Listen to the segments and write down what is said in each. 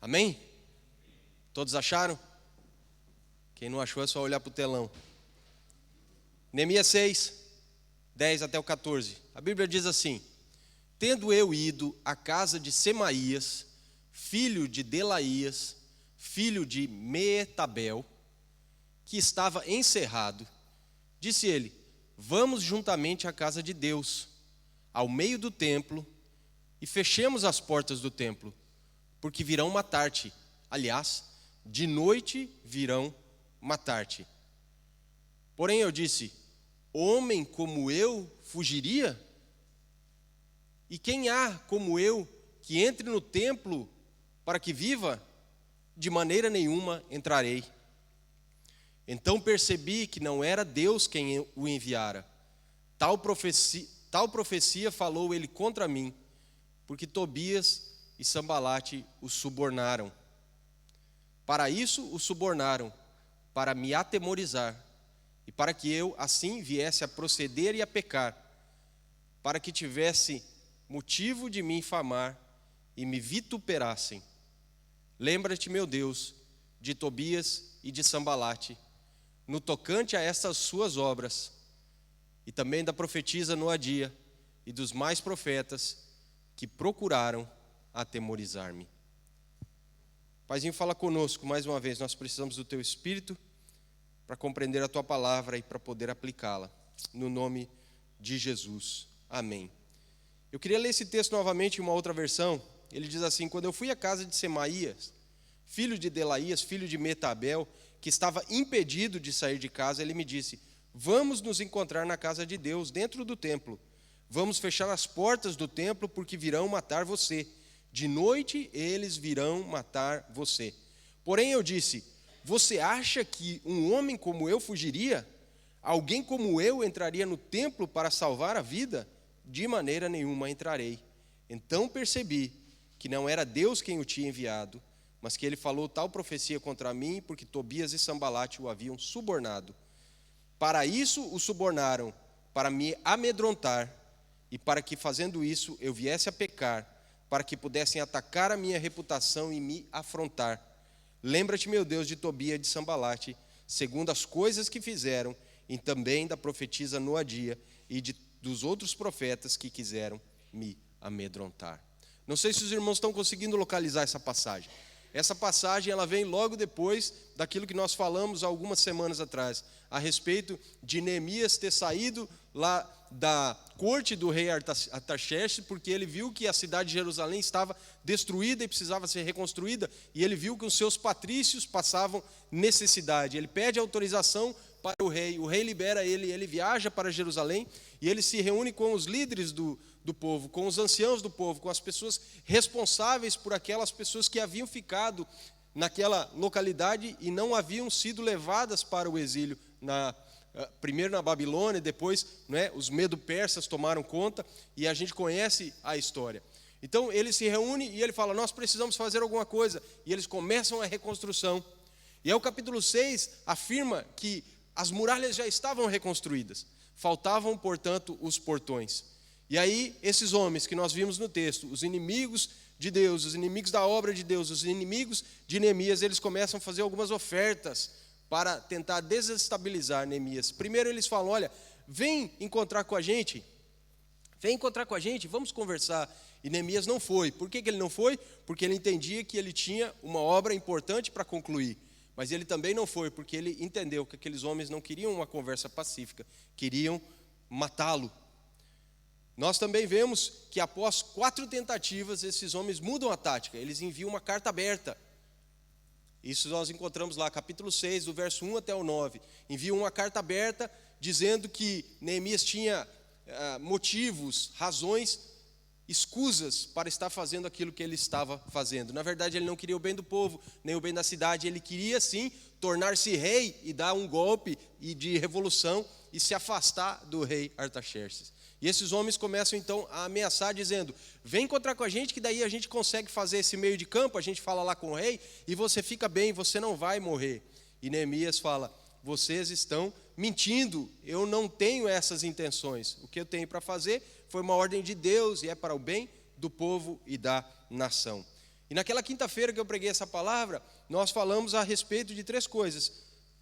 Amém? Todos acharam? Quem não achou é só olhar para o telão. Neemias 6, 10 até o 14. A Bíblia diz assim: tendo eu ido à casa de Semaías, filho de Delaías, filho de Meetabel, que estava encerrado, disse ele: vamos juntamente à casa de Deus, ao meio do templo, e fechemos as portas do templo, porque virão matar-te. Aliás, de noite virão matar-te. Porém eu disse: homem como eu fugiria? E quem há como eu que entre no templo para que viva? De maneira nenhuma entrarei. Então percebi que não era Deus quem o enviara. Tal profecia falou ele contra mim, porque Tobias e Sambalate o subornaram. Para isso o subornaram, para me atemorizar, e para que eu assim viesse a proceder e a pecar, para que tivesse motivo de me infamar e me vituperassem. Lembra-te, meu Deus, de Tobias e de Sambalate, no tocante a estas suas obras, e também da profetisa Noadia e dos mais profetas que procuraram atemorizar-me. Paizinho, fala conosco mais uma vez. Nós precisamos do Teu Espírito para compreender a Tua palavra e para poder aplicá-la. No nome de Jesus. Amém. Eu queria ler esse texto novamente em uma outra versão. Ele diz assim: quando eu fui à casa de Semaías, filho de Delaías, filho de Metabel, que estava impedido de sair de casa, ele me disse: vamos nos encontrar na casa de Deus, dentro do templo. Vamos fechar as portas do templo, porque virão matar você. De noite eles virão matar você. Porém eu disse: você acha que um homem como eu fugiria? Alguém como eu entraria no templo para salvar a vida? De maneira nenhuma entrarei. Então percebi que não era Deus quem o tinha enviado, mas que ele falou tal profecia contra mim, porque Tobias e Sambalate o haviam subornado. Para isso o subornaram, para me amedrontar, e para que fazendo isso eu viesse a pecar, para que pudessem atacar a minha reputação e me afrontar. Lembra-te, meu Deus, de Tobias e de Sambalate, segundo as coisas que fizeram, e também da profetisa Noadia e dos outros profetas que quiseram me amedrontar. Não sei se os irmãos estão conseguindo localizar essa passagem. Essa passagem ela vem logo depois daquilo que nós falamos algumas semanas atrás, a respeito de Neemias ter saído lá da corte do rei Artaxerxes, porque ele viu que a cidade de Jerusalém estava destruída e precisava ser reconstruída, e ele viu que os seus patrícios passavam necessidade. Ele pede autorização para o rei libera ele viaja para Jerusalém, e ele se reúne com os líderes do povo, com os anciãos do povo, com as pessoas responsáveis por aquelas pessoas que haviam ficado naquela localidade e não haviam sido levadas para o exílio, primeiro na Babilônia, depois os medo-persas tomaram conta, e a gente conhece a história. Então ele se reúne e ele fala: nós precisamos fazer alguma coisa, e eles começam a reconstrução. E aí o capítulo 6 afirma que as muralhas já estavam reconstruídas, faltavam, portanto, os portões. E aí, esses homens que nós vimos no texto, os inimigos de Deus, os inimigos da obra de Deus, os inimigos de Neemias, eles começam a fazer algumas ofertas para tentar desestabilizar Neemias. Primeiro eles falam: olha, vem encontrar com a gente, vamos conversar. E Neemias não foi. Por que ele não foi? Porque ele entendia que ele tinha uma obra importante para concluir. Mas ele também não foi, porque ele entendeu que aqueles homens não queriam uma conversa pacífica, queriam matá-lo. Nós também vemos que após 4 tentativas, esses homens mudam a tática, eles enviam uma carta aberta. Isso nós encontramos lá, capítulo 6, do verso 1 até o 9. Enviam uma carta aberta dizendo que Neemias tinha motivos, razões, escusas para estar fazendo aquilo que ele estava fazendo. Na verdade, ele não queria o bem do povo, nem o bem da cidade. Ele queria, sim, tornar-se rei e dar um golpe de revolução e se afastar do rei Artaxerxes. E esses homens começam, então, a ameaçar, dizendo: vem encontrar com a gente, que daí a gente consegue fazer esse meio de campo, a gente fala lá com o rei, e você fica bem, você não vai morrer. E Neemias fala: vocês estão mentindo, eu não tenho essas intenções. O que eu tenho para fazer foi uma ordem de Deus, e é para o bem do povo e da nação. E naquela quinta-feira que eu preguei essa palavra, nós falamos a respeito de 3 coisas.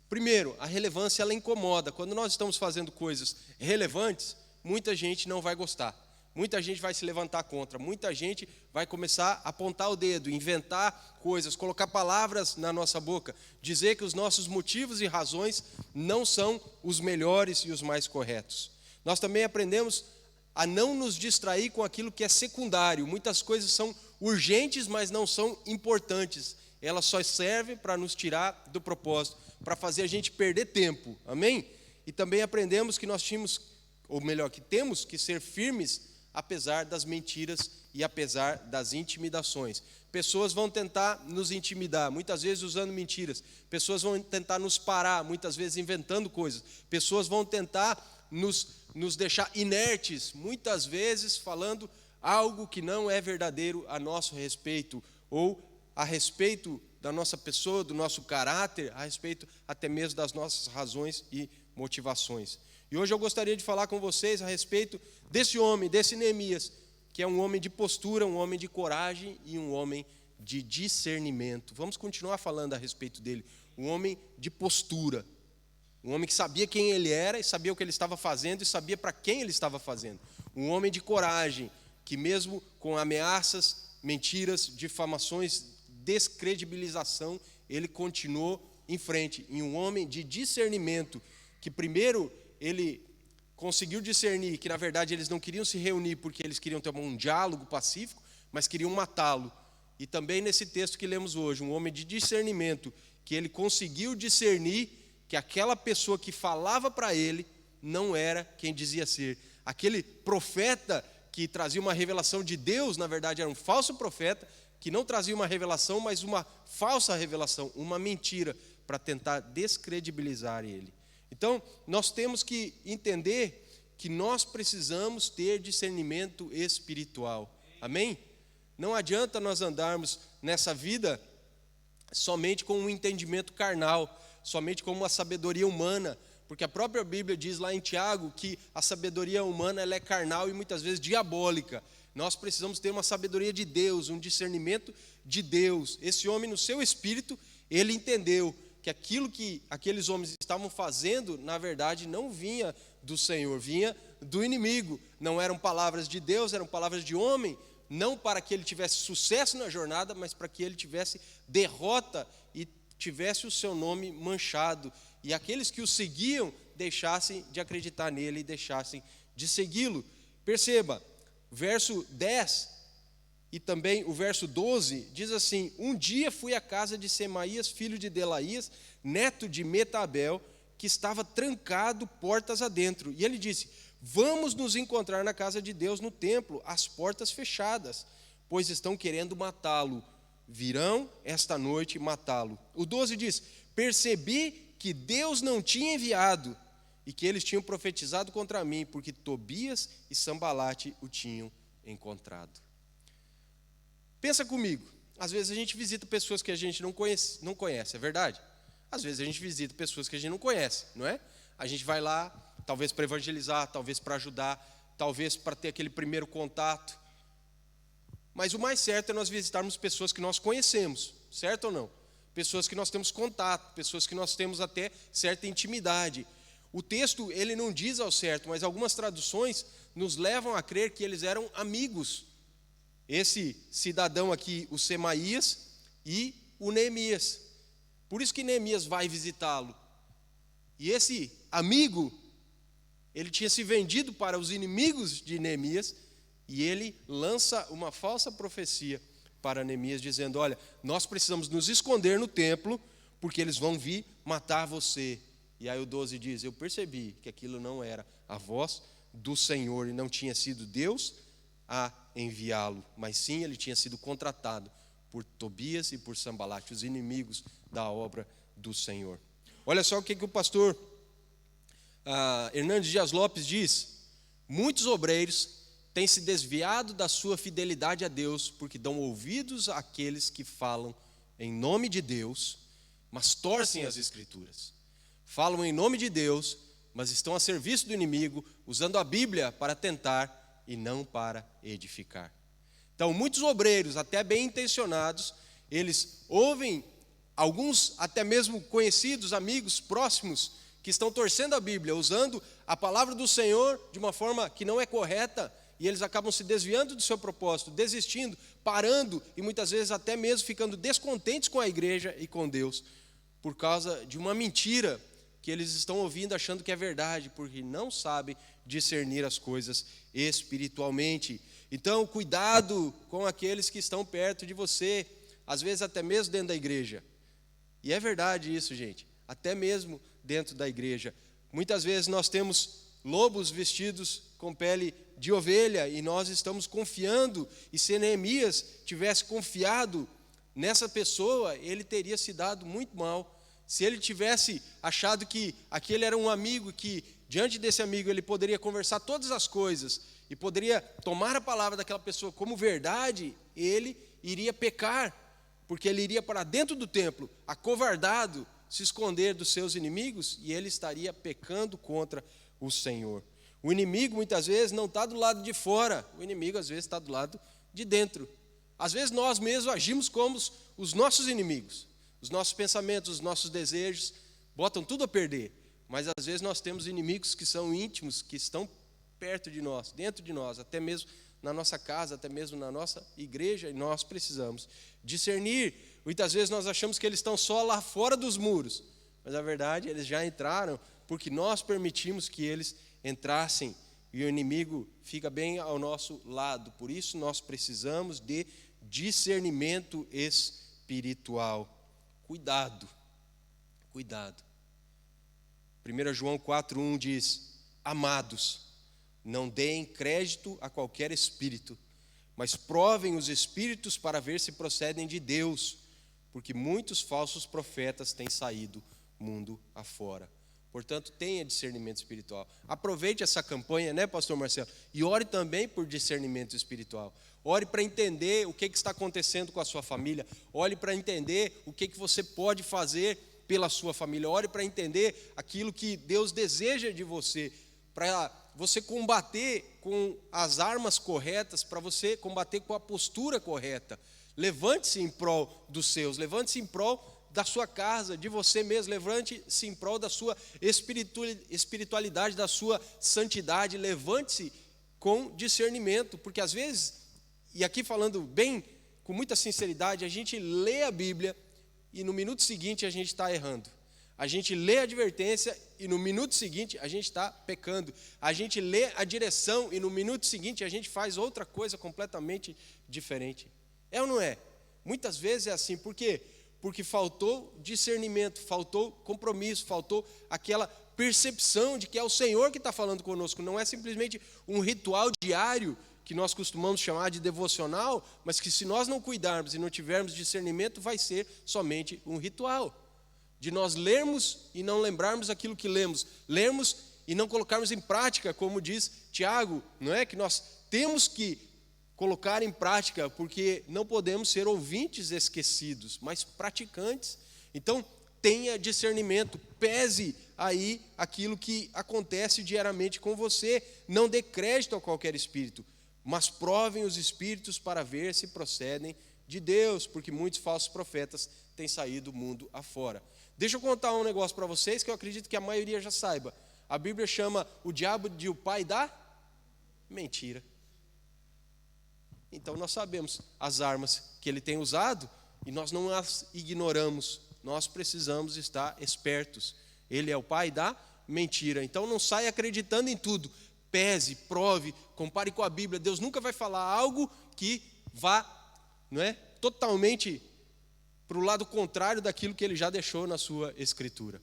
Primeiro, a relevância ela incomoda. Quando nós estamos fazendo coisas relevantes, muita gente não vai gostar. Muita gente vai se levantar contra. Muita gente vai começar a apontar o dedo, inventar coisas, colocar palavras na nossa boca, dizer que os nossos motivos e razões não são os melhores e os mais corretos. Nós também aprendemos a não nos distrair com aquilo que é secundário. Muitas coisas são urgentes, mas não são importantes. Elas só servem para nos tirar do propósito, para fazer a gente perder tempo. Amém? E também aprendemos que nós tínhamos, ou melhor, que temos que ser firmes apesar das mentiras e apesar das intimidações. Pessoas vão tentar nos intimidar, muitas vezes usando mentiras. Pessoas vão tentar nos parar, muitas vezes inventando coisas. Pessoas vão tentar nos deixar inertes, muitas vezes falando algo que não é verdadeiro a nosso respeito, ou a respeito da nossa pessoa, do nosso caráter, a respeito até mesmo das nossas razões e motivações. E hoje eu gostaria de falar com vocês a respeito desse homem, desse Neemias, que é um homem de postura, um homem de coragem e um homem de discernimento. Vamos continuar falando a respeito dele. Um homem de postura, um homem que sabia quem ele era e sabia o que ele estava fazendo e sabia para quem ele estava fazendo. Um homem de coragem, que mesmo com ameaças, mentiras, difamações, descredibilização, ele continuou em frente. E um homem de discernimento, que primeiro ele conseguiu discernir que, na verdade, eles não queriam se reunir porque eles queriam ter um diálogo pacífico, mas queriam matá-lo. E também nesse texto que lemos hoje, um homem de discernimento, que ele conseguiu discernir que aquela pessoa que falava para ele não era quem dizia ser. Aquele profeta que trazia uma revelação de Deus, na verdade, era um falso profeta, que não trazia uma revelação, mas uma falsa revelação, uma mentira, para tentar descredibilizar ele. Então, nós temos que entender que nós precisamos ter discernimento espiritual. Amém? Não adianta nós andarmos nessa vida somente com um entendimento carnal, somente com uma sabedoria humana, porque a própria Bíblia diz lá em Tiago que a sabedoria humana ela é carnal e muitas vezes diabólica. Nós precisamos ter uma sabedoria de Deus, um discernimento de Deus. Esse homem, no seu espírito, ele entendeu que aquilo que aqueles homens estavam fazendo, na verdade, não vinha do Senhor, vinha do inimigo. Não eram palavras de Deus, eram palavras de homem, não para que ele tivesse sucesso na jornada, mas para que ele tivesse derrota e tivesse o seu nome manchado. E aqueles que o seguiam deixassem de acreditar nele e deixassem de segui-lo. Perceba, verso 10 e também o verso 12 diz assim: um dia fui à casa de Semaías, filho de Delaías, neto de Metabel, que estava trancado portas adentro. E ele disse: vamos nos encontrar na casa de Deus no templo, as portas fechadas, pois estão querendo matá-lo. Virão esta noite matá-lo. O 12 diz: percebi que Deus não tinha enviado e que eles tinham profetizado contra mim, porque Tobias e Sambalate o tinham encontrado. Pensa comigo, às vezes a gente visita pessoas que a gente não conhece, é verdade? Às vezes a gente visita pessoas que a gente não conhece, não é? A gente vai lá, talvez para evangelizar, talvez para ajudar, talvez para ter aquele primeiro contato. Mas o mais certo é nós visitarmos pessoas que nós conhecemos, certo ou não? Pessoas que nós temos contato, pessoas que nós temos até certa intimidade. O texto, ele não diz ao certo, mas algumas traduções nos levam a crer que eles eram amigos. Esse cidadão aqui, o Semaías e o Neemias. Por isso que Neemias vai visitá-lo. E esse amigo, ele tinha se vendido para os inimigos de Neemias, e ele lança uma falsa profecia para Neemias, dizendo: olha, nós precisamos nos esconder no templo, porque eles vão vir matar você. E aí o 12 diz: eu percebi que aquilo não era a voz do Senhor, e não tinha sido Deus a enviá-lo, mas sim ele tinha sido contratado por Tobias e por Sambalate, os inimigos da obra do Senhor. Olha só o que o pastor Hernandes Dias Lopes diz: muitos obreiros têm se desviado da sua fidelidade a Deus, porque dão ouvidos àqueles que falam em nome de Deus, mas torcem as Escrituras. Falam em nome de Deus, mas estão a serviço do inimigo, usando a Bíblia para tentar e não para edificar. Então, muitos obreiros, até bem intencionados, eles ouvem alguns até mesmo conhecidos, amigos, próximos, que estão torcendo a Bíblia, usando a palavra do Senhor de uma forma que não é correta, e eles acabam se desviando do seu propósito, desistindo, parando, e muitas vezes até mesmo ficando descontentes com a igreja e com Deus, por causa de uma mentira que eles estão ouvindo achando que é verdade, porque não sabem discernir as coisas espiritualmente. Então, cuidado com aqueles que estão perto de você, às vezes até mesmo dentro da igreja. E é verdade isso, gente, até mesmo dentro da igreja. Muitas vezes nós temos lobos vestidos com pele de ovelha e nós estamos confiando, e se Neemias tivesse confiado nessa pessoa, ele teria se dado muito mal. Se ele tivesse achado que aquele era um amigo, que diante desse amigo ele poderia conversar todas as coisas e poderia tomar a palavra daquela pessoa como verdade, ele iria pecar, porque ele iria para dentro do templo, acovardado, se esconder dos seus inimigos, e ele estaria pecando contra o Senhor. O inimigo muitas vezes não está do lado de fora, o inimigo às vezes está do lado de dentro. Às vezes nós mesmos agimos como os nossos inimigos. Os nossos pensamentos, os nossos desejos botam tudo a perder. Mas às vezes nós temos inimigos que são íntimos, que estão perto de nós, dentro de nós, até mesmo na nossa casa, até mesmo na nossa igreja, e nós precisamos discernir. Muitas vezes nós achamos que eles estão só lá fora dos muros, mas na verdade eles já entraram, porque nós permitimos que eles entrassem, e o inimigo fica bem ao nosso lado. Por isso nós precisamos de discernimento espiritual. Cuidado, cuidado. 1 João 4,1 diz: amados, não deem crédito a qualquer espírito, mas provem os espíritos para ver se procedem de Deus, porque muitos falsos profetas têm saído mundo afora. Portanto, tenha discernimento espiritual. Aproveite essa campanha, né, pastor Marcelo? E ore também por discernimento espiritual. Ore para entender o que está acontecendo com a sua família. Ore para entender o que você pode fazer pela sua família. Ore para entender aquilo que Deus deseja de você, para você combater com as armas corretas, para você combater com a postura correta. Levante-se em prol dos seus, levante-se em prol da sua casa, de você mesmo, levante-se em prol da sua espiritualidade, da sua santidade, levante-se com discernimento, porque às vezes, e aqui falando bem, com muita sinceridade, a gente lê a Bíblia e no minuto seguinte a gente está errando. A gente lê a advertência e no minuto seguinte a gente está pecando. A gente lê a direção e no minuto seguinte a gente faz outra coisa completamente diferente. É ou não é? Muitas vezes é assim. Por quê? Porque faltou discernimento, faltou compromisso, faltou aquela percepção de que é o Senhor que está falando conosco. Não é simplesmente um ritual diário que nós costumamos chamar de devocional, mas que se nós não cuidarmos e não tivermos discernimento, vai ser somente um ritual. De nós lermos e não lembrarmos aquilo que lemos, lermos e não colocarmos em prática, como diz Tiago, não é? Que nós temos que colocar em prática, porque não podemos ser ouvintes esquecidos, mas praticantes. Então, tenha discernimento, pese aí aquilo que acontece diariamente com você, não dê crédito a qualquer espírito, mas provem os espíritos para ver se procedem de Deus, porque muitos falsos profetas têm saído do mundo afora. Deixa eu contar um negócio para vocês que eu acredito que a maioria já saiba. A Bíblia chama o diabo de o pai da mentira. Então nós sabemos as armas que ele tem usado e nós não as ignoramos. Nós precisamos estar espertos. Ele é o pai da mentira. Então não saia acreditando em tudo. Pese, prove, compare com a Bíblia. Deus nunca vai falar algo que vá, não é, totalmente para o lado contrário daquilo que ele já deixou na sua escritura.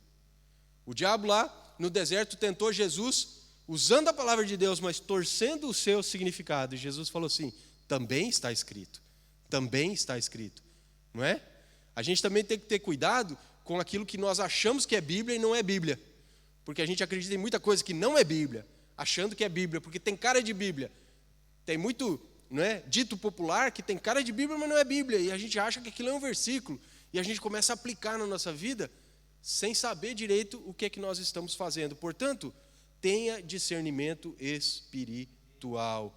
O diabo lá no deserto tentou Jesus usando a palavra de Deus, mas torcendo o seu significado. E Jesus falou assim: também está escrito, não é? A gente também tem que ter cuidado com aquilo que nós achamos que é Bíblia e não é Bíblia, porque a gente acredita em muita coisa que não é Bíblia, achando que é Bíblia, porque tem cara de Bíblia. Tem muito, não é, dito popular que tem cara de Bíblia, mas não é Bíblia, e a gente acha que aquilo é um versículo, e a gente começa a aplicar na nossa vida, sem saber direito o que é que nós estamos fazendo. Portanto, tenha discernimento espiritual.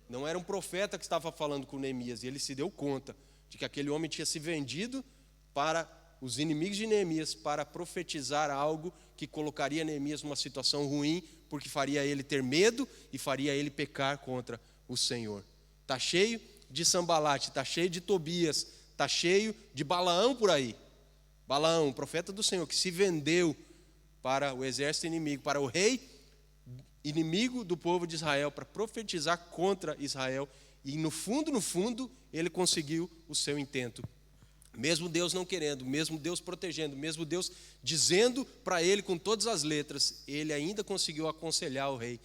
não era um profeta que estava falando com Neemias, e ele se deu conta de que aquele homem tinha se vendido para os inimigos de Neemias para profetizar algo que colocaria Neemias numa situação ruim, porque faria ele ter medo e faria ele pecar contra o Senhor. Está cheio de Sambalate, está cheio de Tobias, está cheio de Balaão por aí. Balaão, profeta do Senhor, que se vendeu para o exército inimigo, para o rei inimigo do povo de Israel, para profetizar contra Israel. E no fundo, ele conseguiu o seu intento. Mesmo Deus não querendo, mesmo Deus protegendo, mesmo Deus dizendo para ele com todas as letras, ele ainda conseguiu aconselhar o rei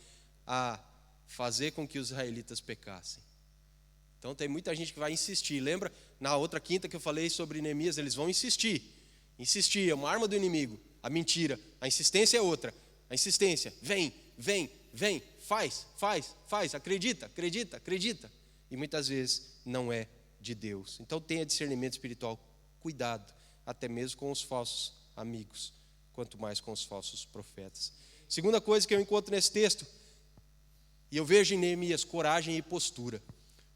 a fazer com que os israelitas pecassem. Então tem muita gente que vai insistir. Lembra na outra quinta que eu falei sobre Neemias? Eles vão insistir, é uma arma do inimigo. A mentira, a insistência é outra. A insistência, vem, faz, acredita. E muitas vezes não é de Deus. Então tenha discernimento espiritual, cuidado, até mesmo com os falsos amigos, quanto mais com os falsos profetas. Segunda coisa que eu encontro nesse texto, e eu vejo em Neemias, coragem e postura.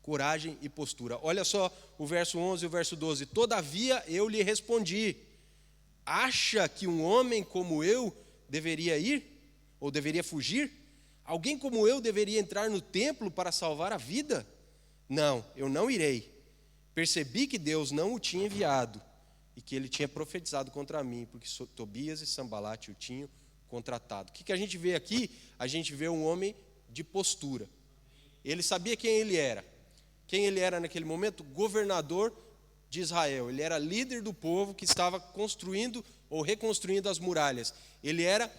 Coragem e postura. Olha só o verso 11 e o verso 12. Todavia eu lhe respondi: acha que um homem como eu deveria ir? Ou deveria fugir? Alguém como eu deveria entrar no templo para salvar a vida? Não, eu não irei. Percebi que Deus não o tinha enviado e que ele tinha profetizado contra mim, porque Tobias e Sambalate o tinham contratado. O que a gente vê aqui? A gente vê um homem de postura. Ele sabia quem ele era. Quem ele era naquele momento? Governador de Israel. Ele era líder do povo que estava construindo ou reconstruindo as muralhas. Ele era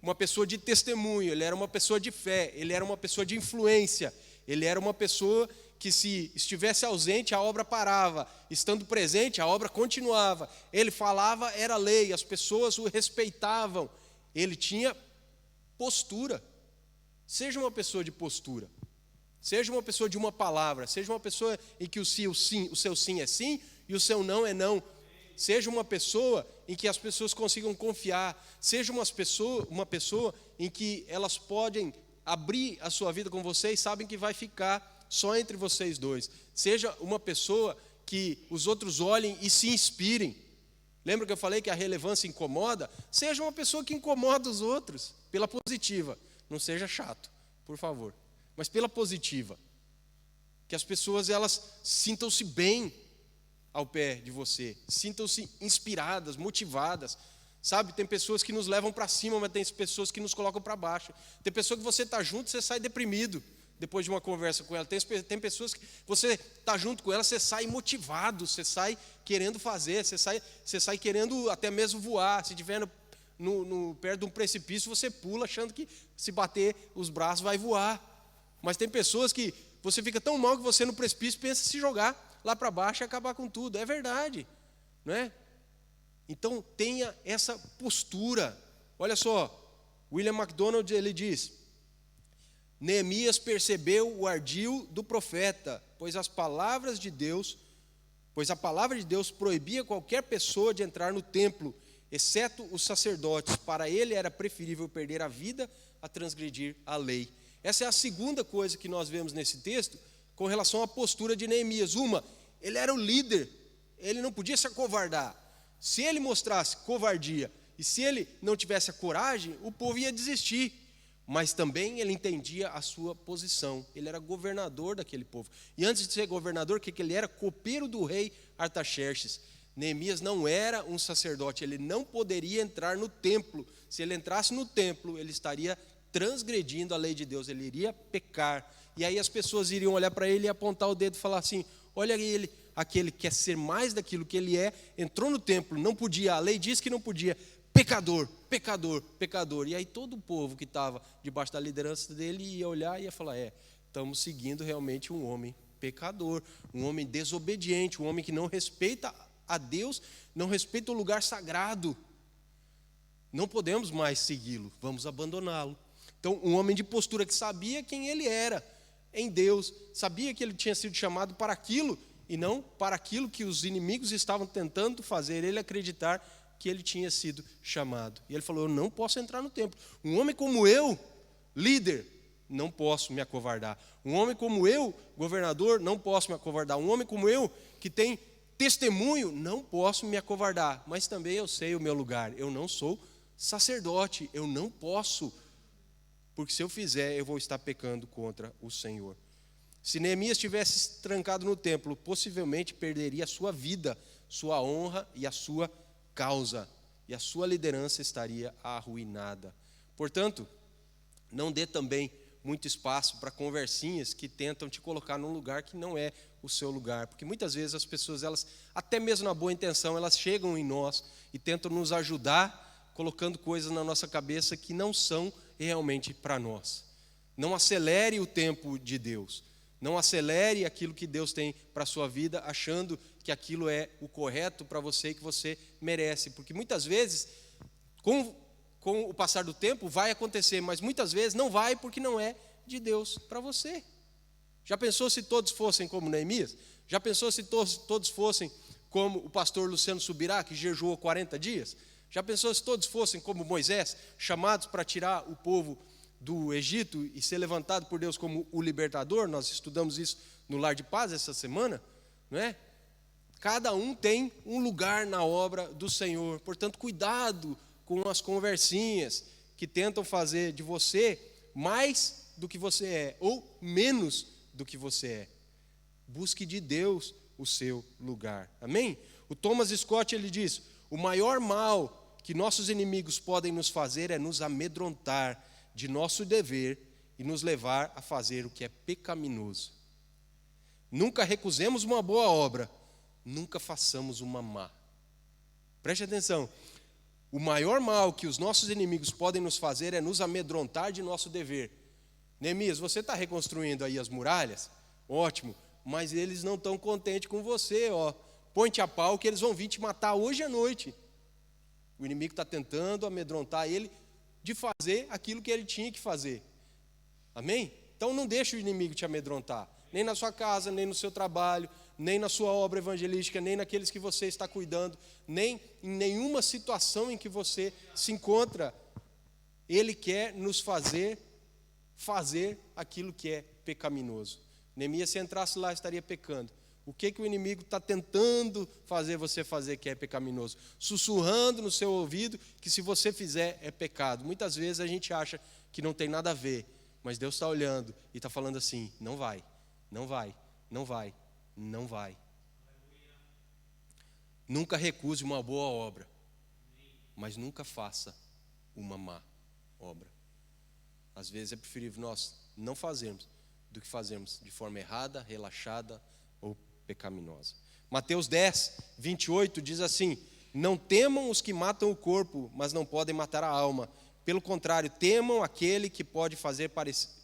uma pessoa de testemunho, ele era uma pessoa de fé, ele era uma pessoa de influência, ele era uma pessoa que, se estivesse ausente, a obra parava, estando presente, a obra continuava. Ele falava, era lei, as pessoas o respeitavam. Ele tinha postura. Seja uma pessoa de postura, seja uma pessoa de uma palavra, seja uma pessoa em que o seu sim é sim e o seu não é não. Seja uma pessoa em que as pessoas consigam confiar. Seja uma pessoa em que elas podem abrir a sua vida com você e sabem que vai ficar só entre vocês dois. Seja uma pessoa que os outros olhem e se inspirem. Lembra que eu falei que a relevância incomoda? Seja uma pessoa que incomoda os outros, pela positiva. Não seja chato, por favor, mas pela positiva. Que as pessoas, elas sintam-se bem ao pé de você, sintam-se inspiradas, motivadas. Sabe, tem pessoas que nos levam para cima, mas tem pessoas que nos colocam para baixo. Tem pessoa que você está junto, você sai deprimido depois de uma conversa com ela. Tem pessoas que você está junto com ela, você sai motivado, você sai querendo fazer, você sai querendo até mesmo voar. Se estiver perto de um precipício, você pula achando que se bater os braços vai voar. Mas tem pessoas que você fica tão mal que você no precipício pensa em se jogar lá para baixo e acabar com tudo. É verdade, não é? Então tenha essa postura. Olha só, William MacDonald, ele diz: Neemias percebeu o ardil do profeta, pois a palavra de Deus proibia qualquer pessoa de entrar no templo, exceto os sacerdotes. Para ele era preferível perder a vida a transgredir a lei. Essa é a segunda coisa que nós vemos nesse texto com relação à postura de Neemias. Ele era o líder, ele não podia se acovardar. Se ele mostrasse covardia e se ele não tivesse a coragem, o povo ia desistir. Mas também ele entendia a sua posição. Ele era governador daquele povo. E antes de ser governador, o que ele era? Copeiro do rei Artaxerxes. Neemias não era um sacerdote, ele não poderia entrar no templo. Se ele entrasse no templo, ele estaria transgredindo a lei de Deus, ele iria pecar. E aí as pessoas iriam olhar para ele e apontar o dedo e falar assim: olha ele, aquele que quer ser mais daquilo que ele é, entrou no templo, não podia, a lei diz que não podia, pecador, pecador, pecador. E aí todo o povo que estava debaixo da liderança dele ia olhar e ia falar: estamos seguindo realmente um homem pecador, um homem desobediente, um homem que não respeita a Deus, não respeita o lugar sagrado. Não podemos mais segui-lo, vamos abandoná-lo. Então, um homem de postura que sabia quem ele era em Deus, sabia que ele tinha sido chamado para aquilo e não para aquilo que os inimigos estavam tentando fazer ele acreditar que ele tinha sido chamado. E ele falou: eu não posso entrar no templo. Um homem como eu, líder, não posso me acovardar. Um homem como eu, governador, não posso me acovardar. Um homem como eu, que tem testemunho, não posso me acovardar. Mas também eu sei o meu lugar. Eu não sou sacerdote, eu não posso, porque se eu fizer, eu vou estar pecando contra o Senhor. Se Neemias tivesse trancado no templo, possivelmente perderia a sua vida, sua honra e a sua causa, e a sua liderança estaria arruinada. Portanto, não dê também muito espaço para conversinhas que tentam te colocar num lugar que não é o seu lugar, porque muitas vezes as pessoas, elas, até mesmo na boa intenção, elas chegam em nós e tentam nos ajudar, colocando coisas na nossa cabeça que não são realmente para nós. Não acelere o tempo de Deus, não acelere aquilo que Deus tem para a sua vida, achando que aquilo é o correto para você e que você merece, porque muitas vezes, com o passar do tempo vai acontecer, mas muitas vezes não vai porque não é de Deus para você. Já pensou se todos fossem como Neemias? Já pensou se todos fossem como o pastor Luciano Subirá, que jejuou 40 dias? Já pensou se todos fossem como Moisés, chamados para tirar o povo do Egito e ser levantado por Deus como o libertador? Nós estudamos isso no Lar de Paz essa semana, não é? Cada um tem um lugar na obra do Senhor, portanto, cuidado com as conversinhas que tentam fazer de você mais do que você é, ou menos do que você é. Busque de Deus o seu lugar. Amém? O Thomas Scott, ele diz: o maior mal que nossos inimigos podem nos fazer é nos amedrontar de nosso dever e nos levar a fazer o que é pecaminoso. Nunca recusemos uma boa obra, nunca façamos uma má. Preste atenção. O maior mal que os nossos inimigos podem nos fazer é nos amedrontar de nosso dever. Neemias, você está reconstruindo aí as muralhas? Ótimo, mas eles não estão contentes com você, ó. Põe-te a pau que eles vão vir te matar hoje à noite. O inimigo está tentando amedrontar ele de fazer aquilo que ele tinha que fazer. Amém? Então não deixe o inimigo te amedrontar, nem na sua casa, nem no seu trabalho, nem na sua obra evangelística, nem naqueles que você está cuidando, nem em nenhuma situação em que você se encontra. Ele quer nos fazer aquilo que é pecaminoso. Neemias, se entrasse lá, estaria pecando. O que o inimigo está tentando fazer você fazer que é pecaminoso? Sussurrando no seu ouvido que se você fizer é pecado. Muitas vezes a gente acha que não tem nada a ver, mas Deus está olhando e está falando assim: não vai, não vai, não vai, não vai. Nunca recuse uma boa obra, mas nunca faça uma má obra. Às vezes é preferível nós não fazermos do que fazermos de forma errada, relaxada ou pecaminosa. Mateus 10, 28 diz assim: não temam os que matam o corpo, mas não podem matar a alma. Pelo contrário, temam aquele que pode fazer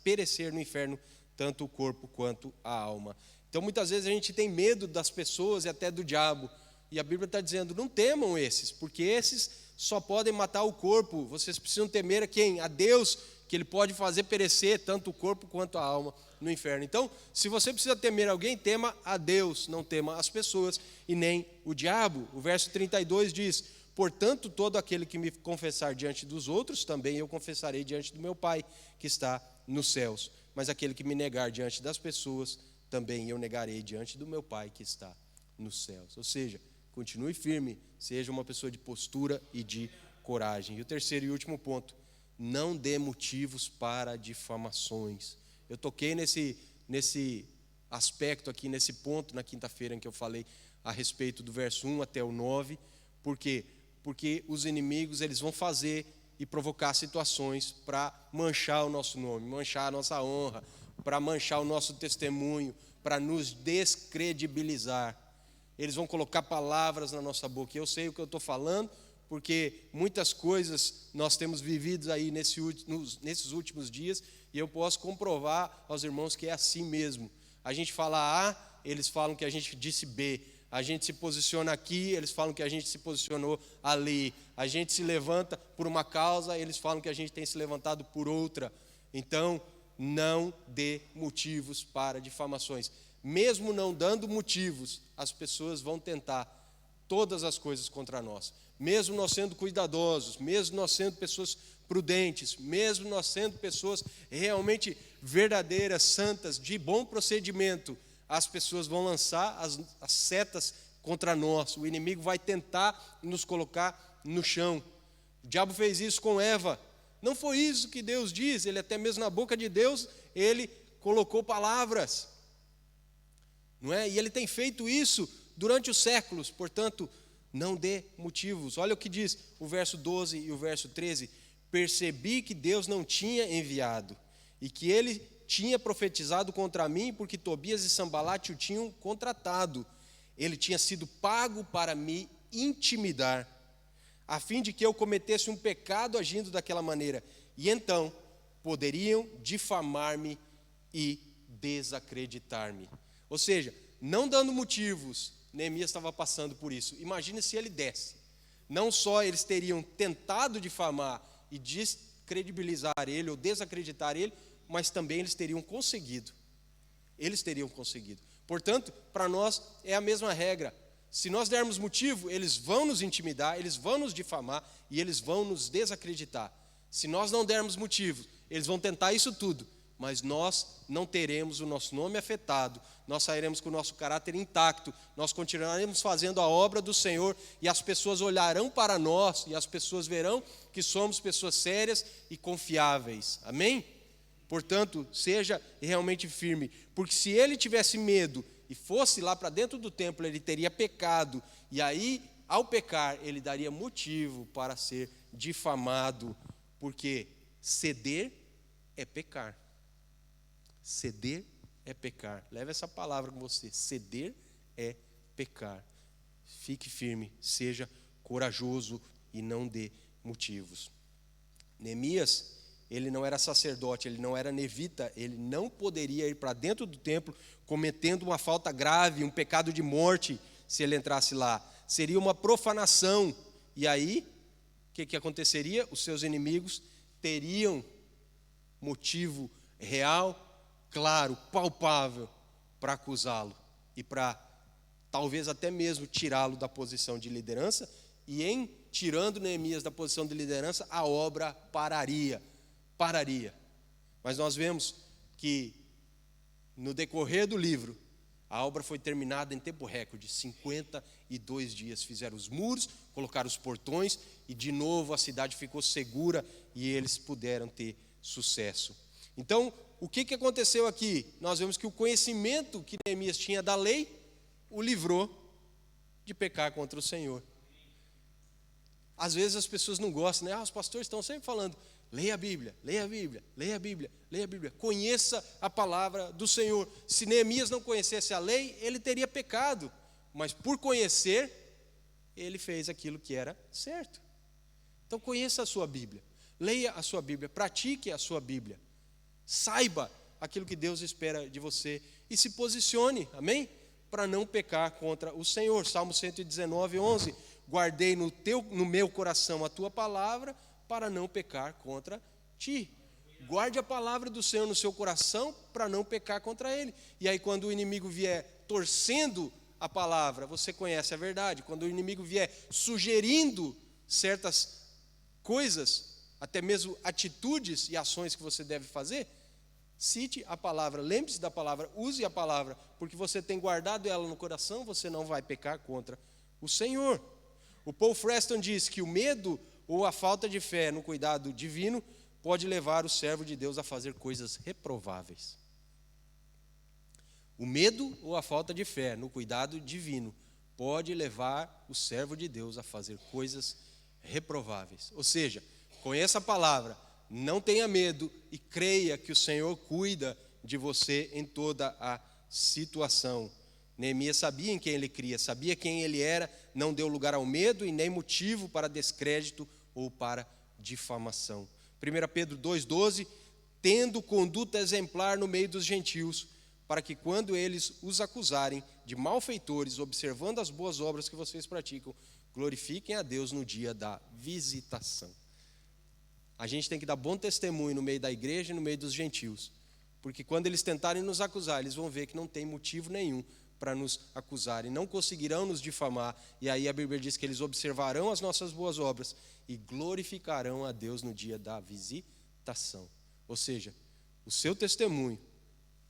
perecer no inferno tanto o corpo quanto a alma. Então muitas vezes a gente tem medo das pessoas e até do diabo. E a Bíblia está dizendo: não temam esses, porque esses só podem matar o corpo. Vocês precisam temer a quem? A Deus, que Ele pode fazer perecer tanto o corpo quanto a alma no inferno. Então, se você precisa temer alguém, tema a Deus, não tema as pessoas e nem o diabo. O verso 32 diz: portanto, todo aquele que me confessar diante dos outros, também eu confessarei diante do meu Pai, que está nos céus. Mas aquele que me negar diante das pessoas, também eu negarei diante do meu Pai, que está nos céus. Ou seja, continue firme, seja uma pessoa de postura e de coragem. E o terceiro e último ponto: não dê motivos para difamações. Eu toquei nesse aspecto aqui, nesse ponto, na quinta-feira em que eu falei a respeito do verso 1 até o 9. Por quê? Porque os inimigos, eles vão fazer e provocar situações para manchar o nosso nome, manchar a nossa honra, para manchar o nosso testemunho, para nos descredibilizar. Eles vão colocar palavras na nossa boca. Eu sei o que eu estou falando, porque muitas coisas nós temos vivido aí nesses últimos dias, e eu posso comprovar aos irmãos que é assim mesmo. A gente fala A, eles falam que a gente disse B. A gente se posiciona aqui, eles falam que a gente se posicionou ali. A gente se levanta por uma causa, eles falam que a gente tem se levantado por outra. Então, não dê motivos para difamações. Mesmo não dando motivos, as pessoas vão tentar todas as coisas contra nós. Mesmo nós sendo cuidadosos, mesmo nós sendo pessoas prudentes, mesmo nós sendo pessoas realmente verdadeiras, santas, de bom procedimento, as pessoas vão lançar as setas contra nós. O inimigo vai tentar nos colocar no chão. O diabo fez isso com Eva. Não foi isso que Deus diz. Ele até mesmo na boca de Deus, ele colocou palavras. Não é? E ele tem feito isso durante os séculos. Portanto, não dê motivos. Olha o que diz o verso 12 e o verso 13. Percebi que Deus não tinha enviado e que ele tinha profetizado contra mim, porque Tobias e Sambalate o tinham contratado. Ele tinha sido pago para me intimidar, a fim de que eu cometesse um pecado agindo daquela maneira. E então poderiam difamar-me e desacreditar-me. Ou seja, não dando motivos, Neemias estava passando por isso. Imagine se ele desse. Não só eles teriam tentado difamar e descredibilizar ele ou desacreditar ele, mas também eles teriam conseguido. Eles teriam conseguido. Portanto, para nós é a mesma regra. Se nós dermos motivo, eles vão nos intimidar, eles vão nos difamar e eles vão nos desacreditar. Se nós não dermos motivo, eles vão tentar isso tudo, mas nós não teremos o nosso nome afetado, nós sairemos com o nosso caráter intacto, nós continuaremos fazendo a obra do Senhor e as pessoas olharão para nós e as pessoas verão que somos pessoas sérias e confiáveis. Amém? Portanto, seja realmente firme, porque se ele tivesse medo e fosse lá para dentro do templo, ele teria pecado, e aí, ao pecar, ele daria motivo para ser difamado, porque ceder é pecar. Ceder é pecar. Leve essa palavra com você. Ceder é pecar. Fique firme, seja corajoso e não dê motivos. Neemias, ele não era sacerdote, ele não era levita, ele não poderia ir para dentro do templo cometendo uma falta grave, um pecado de morte, se ele entrasse lá. Seria uma profanação. E aí, o que aconteceria? Os seus inimigos teriam motivo real, claro, palpável, para acusá-lo e para talvez até mesmo tirá-lo da posição de liderança, e em tirando Neemias da posição de liderança, a obra pararia. Mas nós vemos que no decorrer do livro, a obra foi terminada em tempo recorde, 52 dias. Fizeram os muros, colocaram os portões e de novo a cidade ficou segura e eles puderam ter sucesso. Então, o que aconteceu aqui? Nós vemos que o conhecimento que Neemias tinha da lei o livrou de pecar contra o Senhor. Às vezes as pessoas não gostam, né? Os pastores estão sempre falando, leia a Bíblia, leia a Bíblia, leia a Bíblia, leia a Bíblia. Conheça a palavra do Senhor. Se Neemias não conhecesse a lei, ele teria pecado. Mas por conhecer, ele fez aquilo que era certo. Então conheça a sua Bíblia, leia a sua Bíblia, pratique a sua Bíblia. Saiba aquilo que Deus espera de você e se posicione, amém? Para não pecar contra o Senhor. Salmo 119, 11. Guardei no meu coração a tua palavra para não pecar contra ti. Guarde a palavra do Senhor no seu coração para não pecar contra ele. E aí quando o inimigo vier torcendo a palavra, você conhece a verdade. Quando o inimigo vier sugerindo certas coisas, até mesmo atitudes e ações que você deve fazer, cite a palavra, lembre-se da palavra, use a palavra, porque você tem guardado ela no coração, você não vai pecar contra o Senhor. O Paul Freston diz que o medo ou a falta de fé no cuidado divino pode levar o servo de Deus a fazer coisas reprováveis. O medo ou a falta de fé no cuidado divino pode levar o servo de Deus a fazer coisas reprováveis. Ou seja, conheça a palavra, não tenha medo e creia que o Senhor cuida de você em toda a situação. Neemias sabia em quem ele cria, sabia quem ele era, não deu lugar ao medo e nem motivo para descrédito ou para difamação. 1 Pedro 2,12, tendo conduta exemplar no meio dos gentios, para que quando eles os acusarem de malfeitores, observando as boas obras que vocês praticam, glorifiquem a Deus no dia da visitação. A gente tem que dar bom testemunho no meio da igreja e no meio dos gentios, porque quando eles tentarem nos acusar, eles vão ver que não tem motivo nenhum para nos acusarem, não conseguirão nos difamar. E aí a Bíblia diz que eles observarão as nossas boas obras e glorificarão a Deus no dia da visitação. Ou seja, o seu testemunho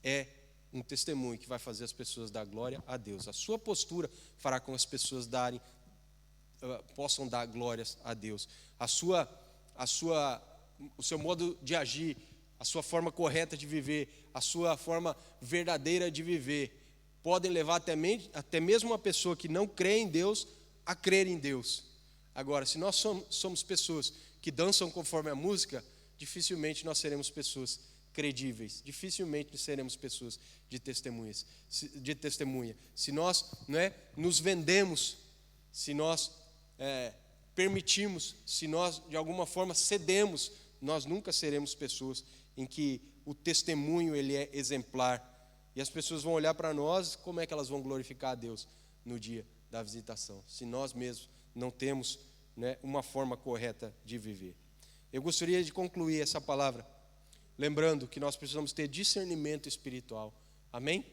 é um testemunho que vai fazer as pessoas dar glória a Deus. A sua postura fará com que as pessoas possam dar glórias a Deus. O seu modo de agir, a sua forma correta de viver, a sua forma verdadeira de viver, podem levar até mesmo uma pessoa que não crê em Deus a crer em Deus. Agora, se nós somos pessoas que dançam conforme a música, dificilmente nós seremos pessoas credíveis, dificilmente seremos pessoas de testemunha. Se nós nos vendemos, se nós permitimos, se nós de alguma forma cedemos, nós nunca seremos pessoas em que o testemunho ele é exemplar. E as pessoas vão olhar para nós, como é que elas vão glorificar a Deus no dia da visitação, se nós mesmos não temos uma forma correta de viver. Eu gostaria de concluir essa palavra lembrando que nós precisamos ter discernimento espiritual, amém?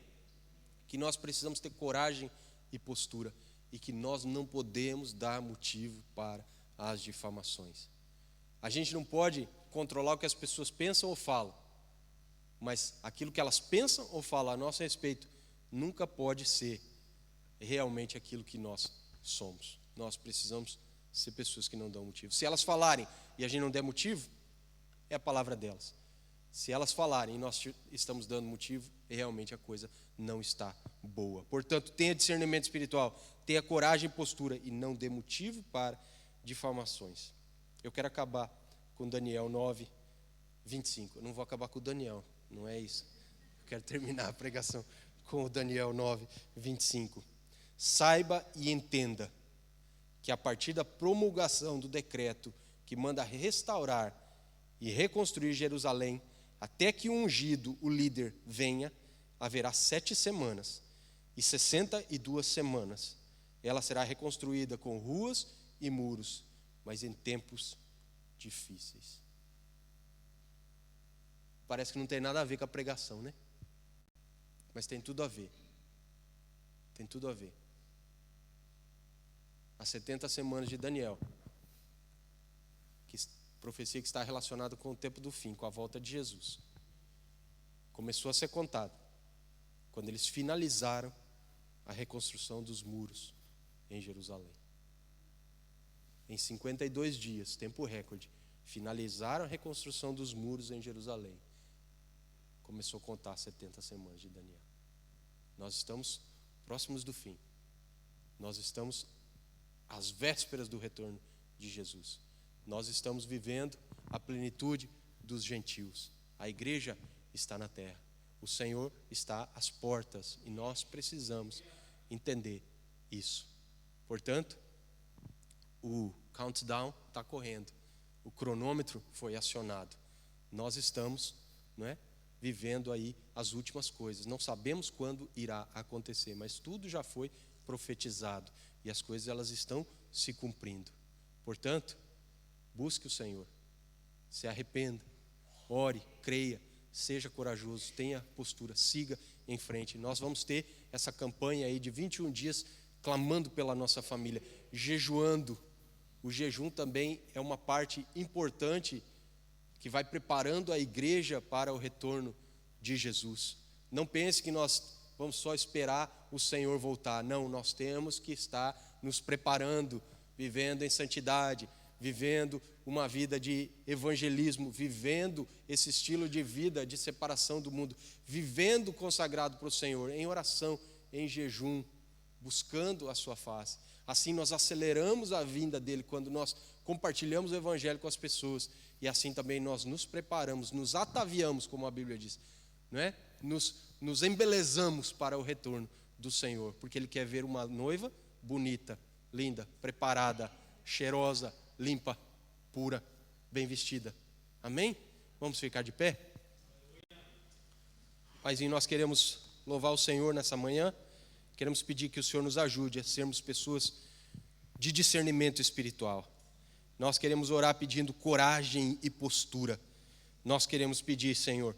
Que nós precisamos ter coragem e postura, e que nós não podemos dar motivo para as difamações. A gente não pode controlar o que as pessoas pensam ou falam, mas aquilo que elas pensam ou falam a nosso respeito nunca pode ser realmente aquilo que nós somos. Nós precisamos ser pessoas que não dão motivo. Se elas falarem e a gente não der motivo, é a palavra delas. Se elas falarem e nós estamos dando motivo, realmente a coisa não está boa. Portanto, tenha discernimento espiritual, tenha coragem e postura e não dê motivo para difamações. Eu quero acabar com Daniel 9, 25. Eu não vou acabar com o Daniel, não é isso. Eu quero terminar a pregação com o Daniel 9, 25. Saiba e entenda que a partir da promulgação do decreto que manda restaurar e reconstruir Jerusalém, até que o ungido, o líder, venha, haverá 7 semanas e 62 semanas. Ela será reconstruída com ruas e muros, mas em tempos difíceis. Parece que não tem nada a ver com a pregação, né? Mas tem tudo a ver. Tem tudo a ver. As 70 semanas de Daniel, profecia que está relacionada com o tempo do fim, com a volta de Jesus, começou a ser contada quando eles finalizaram a reconstrução dos muros em Jerusalém. Em 52 dias, tempo recorde, finalizaram a reconstrução dos muros em Jerusalém. Começou a contar 70 semanas de Daniel. Nós estamos próximos do fim. Nós estamos às vésperas do retorno de Jesus. Nós estamos vivendo a plenitude dos gentios. A igreja está na terra. O Senhor está às portas e nós precisamos entender isso. Portanto, o countdown está correndo. O cronômetro foi acionado. Nós estamos, vivendo aí as últimas coisas. Não sabemos quando irá acontecer, mas tudo já foi profetizado e as coisas elas estão se cumprindo. Portanto, busque o Senhor, se arrependa, ore, creia, seja corajoso, tenha postura, siga em frente. Nós vamos ter essa campanha aí de 21 dias clamando pela nossa família, jejuando. O jejum também é uma parte importante que vai preparando a igreja para o retorno de Jesus. Não pense que nós vamos só esperar o Senhor voltar. Não, nós temos que estar nos preparando, vivendo em santidade, vivendo uma vida de evangelismo, vivendo esse estilo de vida de separação do mundo, vivendo consagrado para o Senhor, em oração, em jejum, buscando a sua face. Assim nós aceleramos a vinda dele quando nós compartilhamos o evangelho com as pessoas, e assim também nós nos preparamos, nos ataviamos, como a Bíblia diz, nos embelezamos para o retorno do Senhor, porque ele quer ver uma noiva bonita, linda, preparada, cheirosa, limpa, pura, bem vestida. Amém? Vamos ficar de pé? Paizinho, nós queremos louvar o Senhor nessa manhã. Queremos pedir que o Senhor nos ajude a sermos pessoas de discernimento espiritual. Nós queremos orar pedindo coragem e postura. Nós queremos pedir, Senhor,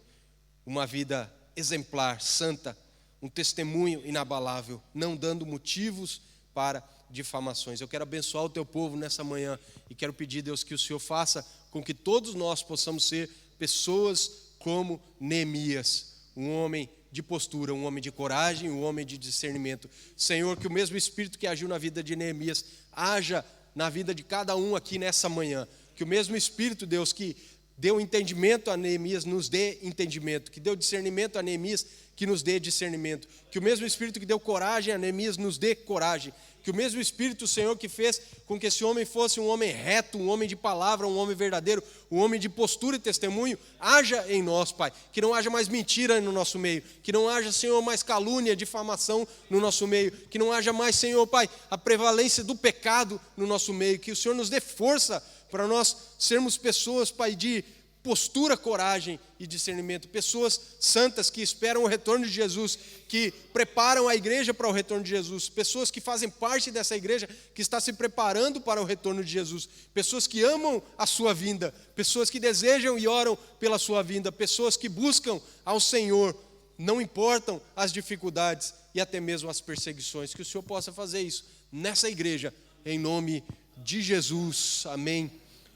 uma vida exemplar, santa, um testemunho inabalável, não dando motivos para difamações. Eu quero abençoar o teu povo nessa manhã e quero pedir, Deus, que o Senhor faça com que todos nós possamos ser pessoas como Neemias, um homem de postura, um homem de coragem, um homem de discernimento. Senhor, que o mesmo Espírito que agiu na vida de Neemias haja na vida de cada um aqui nessa manhã. Que o mesmo Espírito, Deus, que deu entendimento a Neemias, nos dê entendimento. Que deu discernimento a Neemias, que nos dê discernimento. Que o mesmo Espírito que deu coragem a Neemias, nos dê coragem. Que o mesmo Espírito, Senhor, que fez com que esse homem fosse um homem reto, um homem de palavra, um homem verdadeiro, um homem de postura e testemunho, haja em nós, Pai. Que não haja mais mentira no nosso meio. Que não haja, Senhor, mais calúnia, difamação no nosso meio. Que não haja mais, Senhor, Pai, a prevalência do pecado no nosso meio. Que o Senhor nos dê força para nós sermos pessoas, Pai, de postura, coragem e discernimento, pessoas santas que esperam o retorno de Jesus, que preparam a igreja para o retorno de Jesus, pessoas que fazem parte dessa igreja, que está se preparando para o retorno de Jesus, pessoas que amam a sua vinda, pessoas que desejam e oram pela sua vinda, pessoas que buscam ao Senhor, não importam as dificuldades e até mesmo as perseguições, que o Senhor possa fazer isso nessa igreja, em nome de Jesus, amém,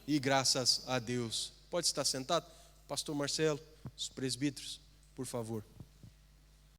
e graças a Deus. Pode estar sentado? Pastor Marcelo, os presbíteros, por favor.